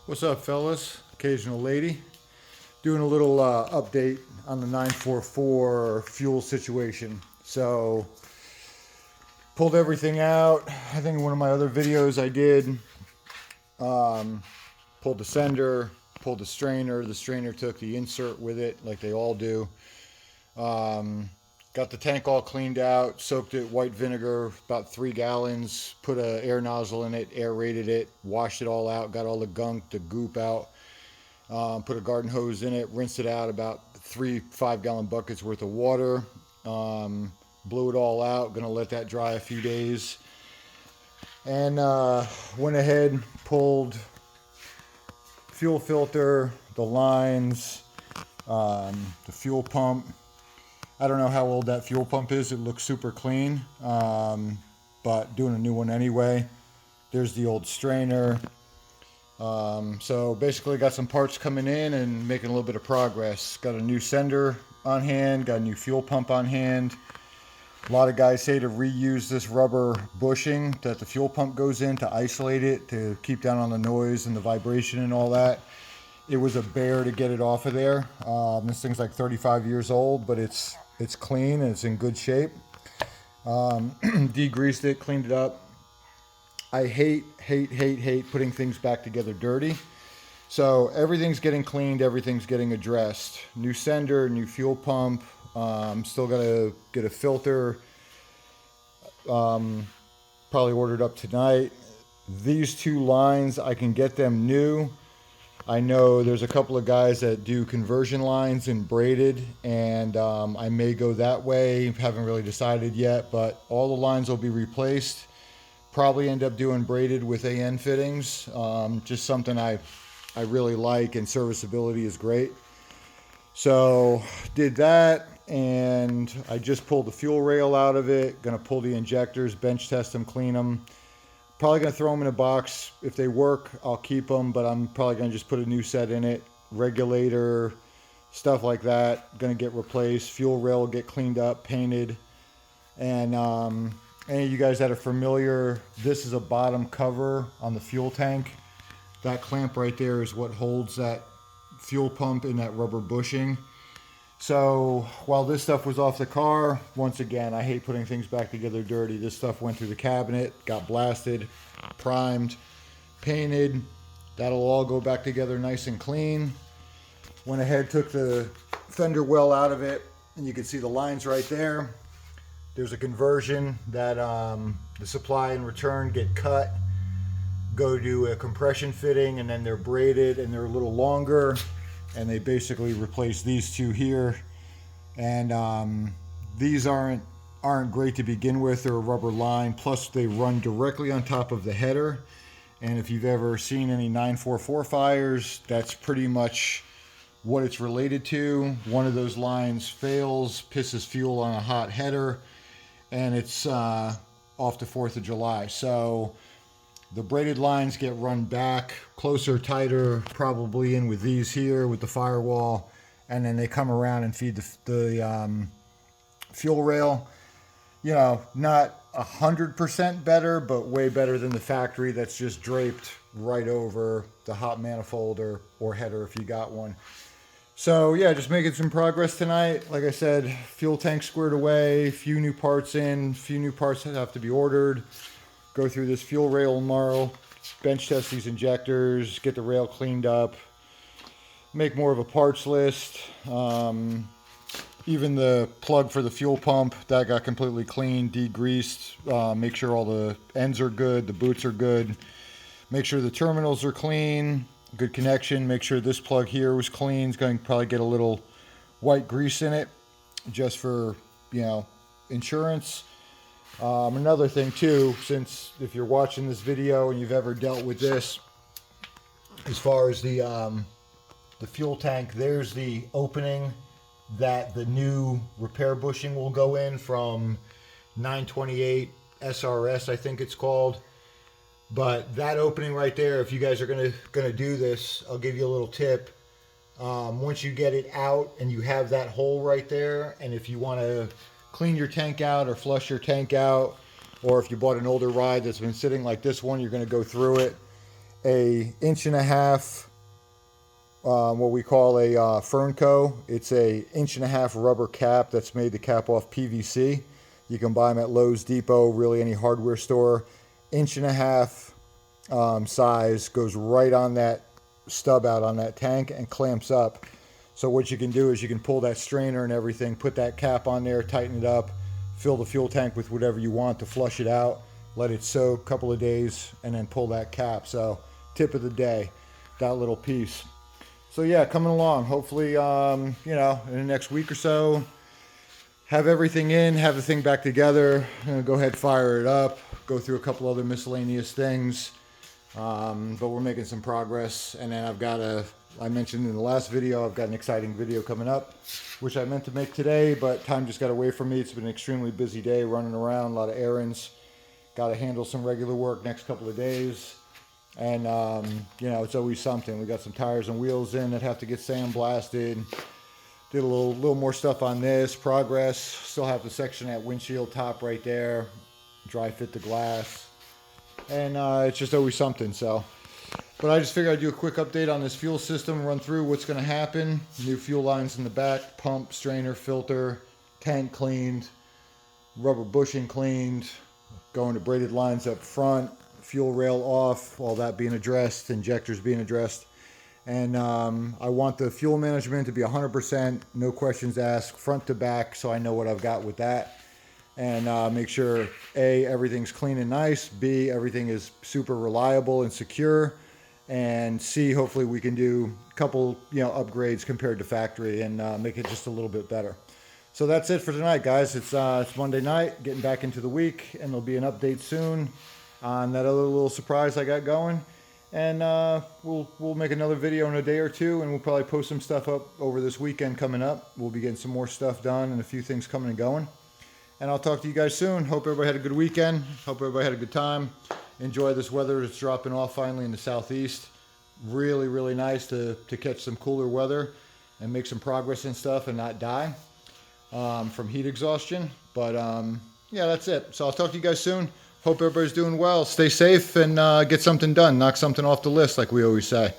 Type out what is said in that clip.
What's up, fellas? Occasional lady. Doing a little update on the 944 fuel situation. So, pulled everything out. I think in one of my other videos I did. Pulled the sender, pulled the strainer. The strainer took the insert with it, like they all do. Got the tank all cleaned out, soaked it white vinegar, about 3 gallons, put an air nozzle in it, aerated it, washed it all out, got all the gunk, the goop out, put a garden hose in it, rinsed it out, about 3 5-gallon buckets worth of water, blew it all out, gonna let that dry a few days, and went ahead, pulled fuel filter, the lines, the fuel pump. I don't know how old that fuel pump is. It looks super clean, but doing a new one anyway. There's the old strainer. So basically got some parts coming in and making a little bit of progress. Got a new sender on hand, got a new fuel pump on hand. A lot of guys say to reuse this rubber bushing that the fuel pump goes in to isolate it, to keep down on the noise and the vibration and all that. It was a bear to get it off of there. This thing's like 35 years old, but it's clean and it's in good shape. Degreased it, cleaned it up. I hate putting things back together dirty. So everything's getting cleaned, everything's getting addressed. New sender, new fuel pump. Still gotta get a filter. Probably ordered up tonight. These 2 lines, I can get them new. I know there's a couple of guys that do conversion lines in braided, and I may go that way. Haven't really decided yet, but all the lines will be replaced. Probably end up doing braided with AN fittings. Just something I really like, and serviceability is great. So did that, and I just pulled the fuel rail out of it. Gonna pull the injectors, bench test them, clean them. Probably going to throw them in a box. If they work, I'll keep them, but I'm probably going to just put a new set in it. Regulator, stuff like that, going to get replaced. Fuel rail will get cleaned up, painted. And any of you guys that are familiar, this is a bottom cover on the fuel tank. That clamp right there is what holds that fuel pump in that rubber bushing. So while this stuff was off the car, once again, I hate putting things back together dirty. This stuff went through the cabinet, got blasted, primed, painted. That'll all go back together nice and clean. Went ahead, took the fender well out of it, and you can see the lines right there. There's a conversion that the supply and return get cut, go to a compression fitting, and then they're braided and they're a little longer. And they basically replace these 2 here, and these aren't great to begin with. They're a rubber line, plus they run directly on top of the header. And if you've ever seen any 944 fires, that's pretty much what it's related to. One of those lines fails, pisses fuel on a hot header, and it's off the 4th of July. So the braided lines get run back, closer, tighter, probably in with these here with the firewall, and then they come around and feed the fuel rail. You know, not 100% better, but way better than the factory that's just draped right over the hot manifold or header if you got one. So yeah, just making some progress tonight. Like I said, fuel tank squared away, few new parts in, few new parts that have to be ordered. Go through this fuel rail tomorrow, bench test these injectors, get the rail cleaned up, make more of a parts list. Even the plug for the fuel pump, that got completely cleaned, degreased. Make sure all the ends are good, the boots are good. Make sure the terminals are clean, good connection. Make sure this plug here was clean. It's going to probably get a little white grease in it just for, insurance. Another thing too, since if you're watching this video and you've ever dealt with this, as far as the fuel tank, there's the opening that the new repair bushing will go in from 928 SRS, I think it's called. But that opening right there, if you guys are gonna do this, I'll give you a little tip. Once you get it out and you have that hole right there, and if you want to clean your tank out or flush your tank out, or if you bought an older ride that's been sitting like this one, you're going to go through it a 1.5 inch, what we call a Fernco. It's a 1.5 inch rubber cap that's made to cap off PVC. You can buy them at Lowe's, Depot, really any hardware store. 1.5 inch size goes right on that stub out on that tank and clamps up. So what you can do is you can pull that strainer and everything, put that cap on there, tighten it up, fill the fuel tank with whatever you want to flush it out, let it soak a couple of days, and then pull that cap. So tip of the day, that little piece. So yeah, coming along. Hopefully, you know, in the next week or so, have everything in, have the thing back together. I'm gonna go ahead, fire it up, go through a couple other miscellaneous things. But we're making some progress. And then I mentioned in the last video, I've got an exciting video coming up, which I meant to make today, but time just got away from me. It's been an extremely busy day, running around, a lot of errands. Got to handle some regular work next couple of days. And, you know, it's always something. We got some tires and wheels in that have to get sandblasted. Did a little more stuff on this, progress. Still have to section that windshield top right there, dry fit the glass. And it's just always something. So, but I just figured I'd do a quick update on this fuel system, run through what's going to happen. New fuel lines in the back, pump, strainer, filter, tank cleaned, rubber bushing cleaned, going to braided lines up front, fuel rail off, all that being addressed, injectors being addressed. And I want the fuel management to be 100%, no questions asked, front to back, so I know what I've got with that. And make sure, A, everything's clean and nice, B, everything is super reliable and secure, and C, hopefully we can do a couple, you know, upgrades compared to factory and make it just a little bit better. So that's it for tonight, guys. It's Monday night, getting back into the week, and there'll be an update soon on that other little surprise I got going. And we'll make another video in a day or two, and we'll probably post some stuff up over this weekend coming up. We'll be getting some more stuff done and a few things coming and going. And I'll talk to you guys soon. Hope everybody had a good weekend. Hope everybody had a good time. Enjoy this weather. It's dropping off finally in the southeast. Really, really nice to catch some cooler weather and make some progress and stuff and not die from heat exhaustion. But yeah, that's it. So I'll talk to you guys soon. Hope everybody's doing well. Stay safe and get something done. Knock something off the list like we always say.